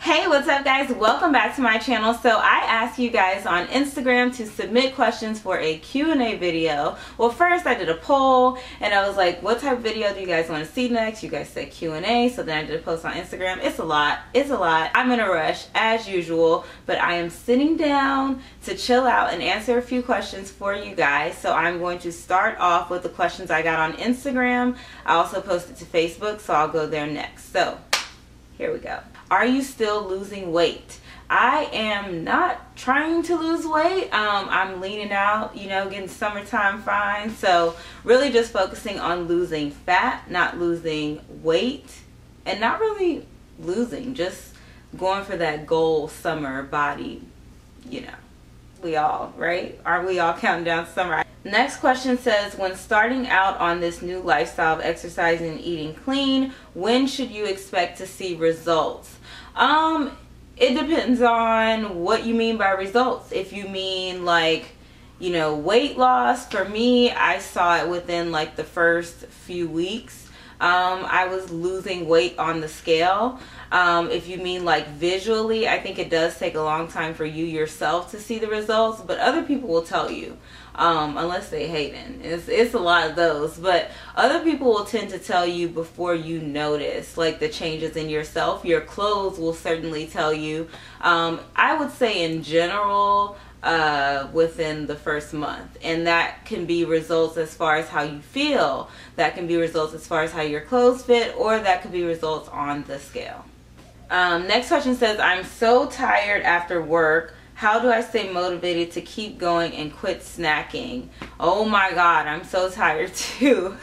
Hey, what's up guys? Welcome back to my channel. So I asked you guys on Instagram to submit questions for a Q&A video. Well, first I did a poll and I was like, what type of video do you guys want to see next? You guys said Q&A, so then I did a post on Instagram. It's a lot. I'm in a rush as usual, but I am sitting down to chill out and answer a few questions for you guys. So I'm going to start off with the questions I got on Instagram. I also posted to Facebook, so I'll go there next. So here we go. Are you still losing weight? I am not trying to lose weight. I'm leaning out, you know, getting summertime fine. So really just focusing on losing fat, not losing weight, and not really losing, just going for that goal summer body, you know. We all, right? Aren't we all counting down summer? Next question says, when starting out on this new lifestyle of exercising and eating clean, when should you expect to see results? It depends on what you mean by results. If you mean like, you know, weight loss, for me, I saw it within like the first few weeks. I was losing weight on the scale. If you mean like visually, I think it does take a long time for you yourself to see the results, but other people will tell you, unless they hating. It's a lot of those, but other people will tend to tell you before you notice like the changes in yourself. Your clothes will certainly tell you. I would say in general, within the first month, and that can be results as far as how you feel, that can be results as far as how your clothes fit, or that could be results on the scale. Next question says, I'm so tired after work. How do I stay motivated to keep going and quit snacking? Oh my God, I'm so tired too.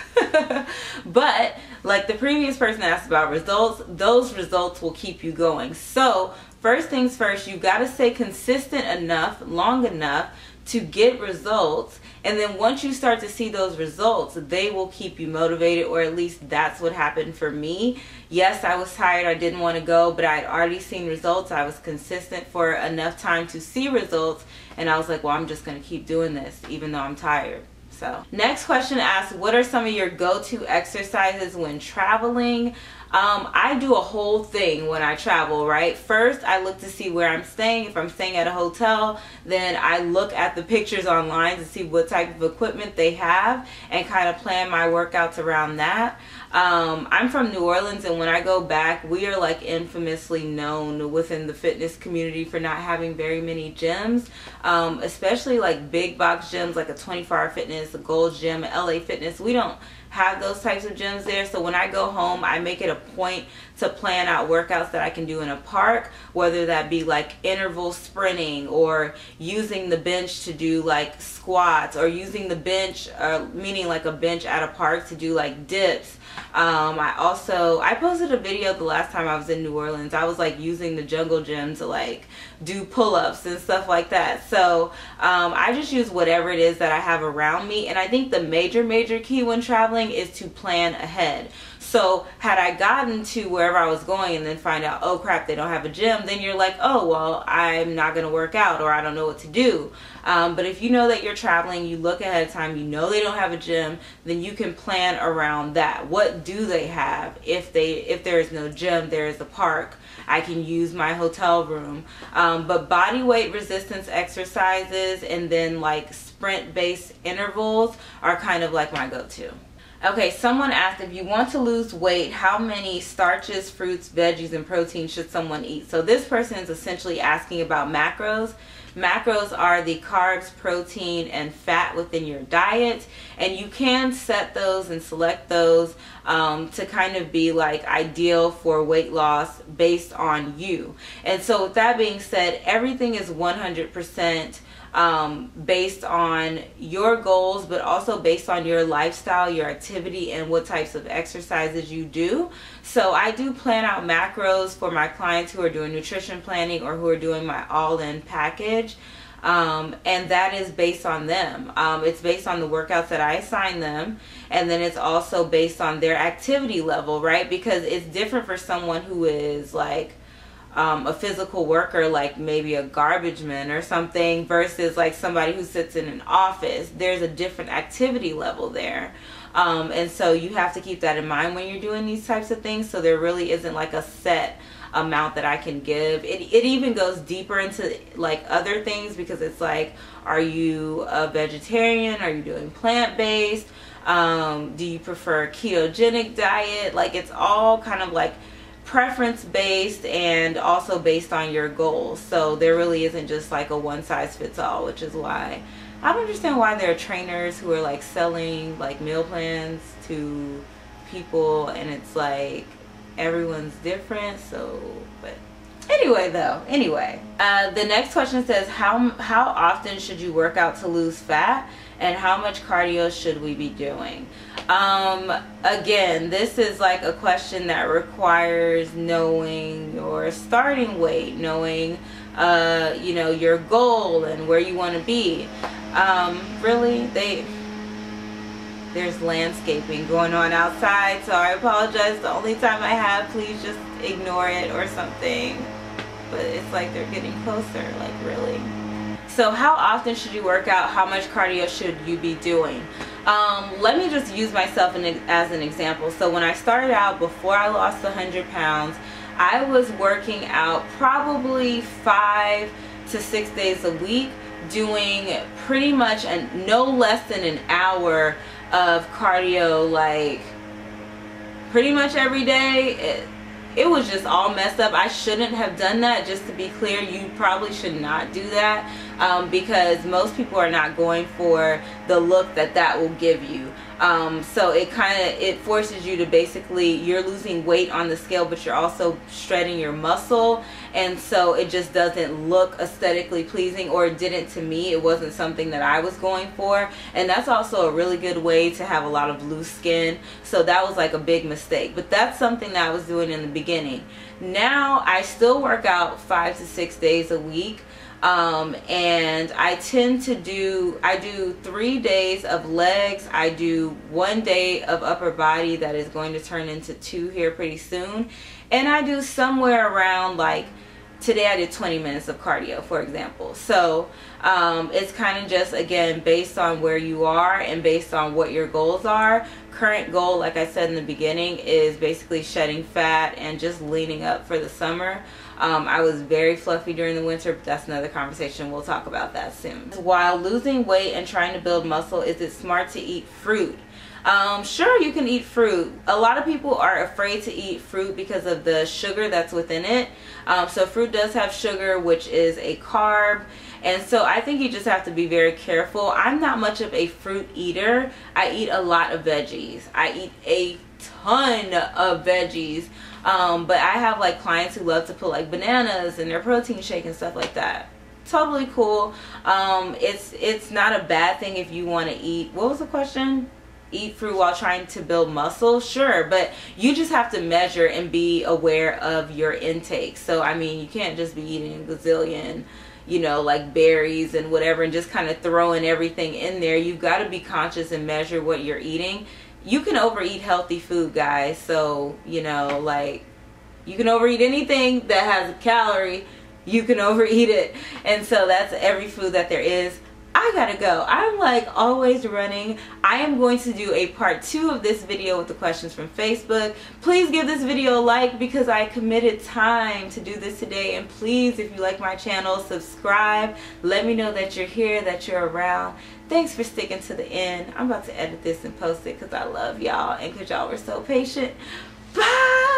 But like the previous person asked about results, those results will keep you going. So first things first, you got to stay consistent enough, long enough to get results. And then once you start to see those results, they will keep you motivated, or at least that's what happened for me. Yes, I was tired. I didn't want to go, but I had already seen results. I was consistent for enough time to see results. And I was like, well, I'm just going to keep doing this even though I'm tired. So next question asks, what are some of your go-to exercises when traveling? I do a whole thing when I travel, right? First, I look to see where I'm staying. If I'm staying at a hotel, then I look at the pictures online to see what type of equipment they have and kind of plan my workouts around that. I'm from New Orleans, and when I go back, we are like infamously known within the fitness community for not having very many gyms, especially like big box gyms like a 24-Hour Fitness, a Gold's Gym, a LA Fitness. We don't have those types of gyms there. So when I go home, I make it a point to plan out workouts that I can do in a park, whether that be like interval sprinting or using the bench to do like squats, or using the bench, meaning like a bench at a park to do like dips. I posted a video the last time I was in New Orleans. I was like using the jungle gym to like do pull-ups and stuff like that. So I just use whatever it is that I have around me. And I think the major key when traveling is to plan ahead. So had I gotten to wherever I was going and then find out, oh crap, they don't have a gym, then you're like, oh, well, I'm not going to work out, or I don't know what to do. But if you know that you're traveling, you look ahead of time, you know they don't have a gym, then you can plan around that. What do they have? If there is no gym, there is a park. I can use my hotel room. But body weight resistance exercises and then like sprint-based intervals are kind of like my go-to. Okay, someone asked, if you want to lose weight, how many starches, fruits, veggies, and protein should someone eat? So this person is essentially asking about macros. Macros are the carbs, protein, and fat within your diet, and you can set those and select those to kind of be like ideal for weight loss based on you. And so with that being said, everything is 100% based on your goals, but also based on your lifestyle, your activity, and what types of exercises you do. So I do plan out macros for my clients who are doing nutrition planning or who are doing my all-in package. And that is based on them. It's based on the workouts that I assign them, and then it's also based on their activity level, right? Because it's different for someone who is like a physical worker, like maybe a garbage man or something, versus like somebody who sits in an office. There's a different activity level there. And so you have to keep that in mind when you're doing these types of things. So there really isn't like a set amount that I can give. It even goes deeper into like other things, because it's like, are you a vegetarian? Are you doing plant-based? Do you prefer a ketogenic diet? Like, it's all kind of like preference based and also based on your goals. So there really isn't just like a one size fits all, which is why I don't understand why there are trainers who are like selling like meal plans to people, and it's like everyone's different. So, but anyway, the next question says, how often should you work out to lose fat, and how much cardio should we be doing? Again, this is like a question that requires knowing your starting weight, knowing you know, your goal and where you want to be. Really, there's landscaping going on outside, so I apologize. The only time I have, please just ignore it or something. But it's like they're getting closer, like really. So how often should you work out? How much cardio should you be doing? Let me just use myself as an example. So when I started out, before I lost 100 pounds, I was working out probably 5 to 6 days a week, doing pretty much no less than an hour of cardio, like pretty much every day. It was just all messed up. I shouldn't have done that. Just to be clear, you probably should not do that, because most people are not going for the look that will give you. So it forces you to basically, you're losing weight on the scale, but you're also shredding your muscle, and so it just doesn't look aesthetically pleasing, or it didn't to me. It wasn't something that I was going for, and that's also a really good way to have a lot of loose skin. So that was like a big mistake, but that's something that I was doing in the beginning. Now I still work out 5 to 6 days a week. And I do 3 days of legs. I do 1 day of upper body that is going to turn into 2 here pretty soon. And I do somewhere around, like today I did 20 minutes of cardio, for example. So it's kind of just, again, based on where you are and based on what your goals are. Current goal, like I said in the beginning, is basically shedding fat and just leaning up for the summer. I was very fluffy during the winter, but that's another conversation. We'll talk about that soon. While losing weight and trying to build muscle, is it smart to eat fruit? Sure, you can eat fruit. A lot of people are afraid to eat fruit because of the sugar that's within it. So fruit does have sugar, which is a carb. And so I think you just have to be very careful. I'm not much of a fruit eater. I eat a lot of veggies. I eat a ton of veggies. But I have like clients who love to put like bananas in their protein shake and stuff like that. Totally cool. It's not a bad thing if you want to eat. What was the question? Eat fruit while trying to build muscle? Sure, but you just have to measure and be aware of your intake. So I mean, you can't just be eating a gazillion, you know, like berries and whatever and just kind of throwing everything in there. You've got to be conscious and measure what you're eating. You can overeat healthy food, guys. So, you know, like, you can overeat anything that has a calorie. You can overeat it. And so that's every food that there is. I gotta go. I'm like always running. I am going to do a part 2 of this video with the questions from Facebook. Please give this video a like, because I committed time to do this today. And please, if you like my channel, subscribe. Let me know that you're here, that you're around. Thanks for sticking to the end. I'm about to edit this and post it because I love y'all and because y'all were so patient. Bye!